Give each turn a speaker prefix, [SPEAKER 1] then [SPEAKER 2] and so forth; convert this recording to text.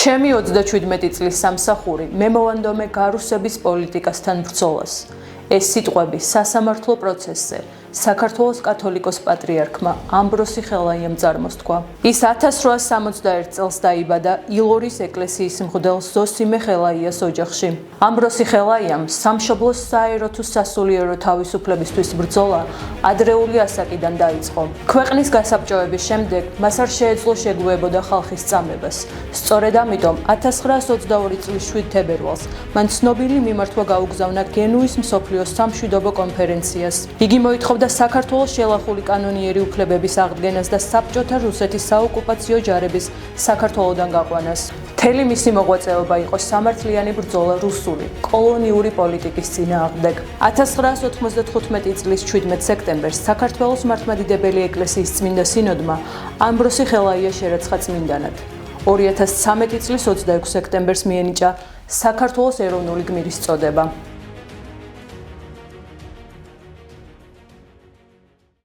[SPEAKER 1] ჩემი 37 წლის სამსახური მე მოვანდომე გარუსების პოლიტიკასთან ბრძოლას. ეს სიტყვები სასამართლო პროცესზე საქართველოს კათოლიკოს პატრიარქმა ამბროსი ხელაიამ წარმოსთქვა. ის 1861 წელს დაიბადა ილორის ეკლესიის მღვდელ ზოსიმე ხელაიას ოჯახში. ამბროსი ხელაიამ სამშობლოს საერო თუ სასულიერო თავისუფლებისთვის ბრძოლა ადრეული ასაკიდან დაიწყო. ქვეყნის გასაბჭოების შემდეგ მას არ შეეძლო შეგუებოდა ხალხის წამებას. სწორედ ამიტომ 1922 წლის 7 თებერვალს მან ცნობილი მიმართვა გაუგზავნა გენუის მსოფლიოს სამშვიდობო კონფერენციას. იგი მოითხოვდა საქართველოს შელახული კანონიერი უფლებების აღდგენას და საბჭოთა რუსეთის საოკუპაციო ჯარების საქართველოდან გაყვანას. მთელი მისი მოღვაწეობა იყო სამართლიანი ბრძოლა რუსული კოლონიური პოლიტიკის წინააღმდეგ. 1995 წლის 17 სექტემბერს საქართველოს მართლმადიდებელი ეკლესიის წმინდა სინოდმა ამბროსი ხელაია შერაცხა წმინდანად. 2013 წლის 26 სექტემბერს მიენიჭა საქართველოს ეროვნული გმირის წოდება.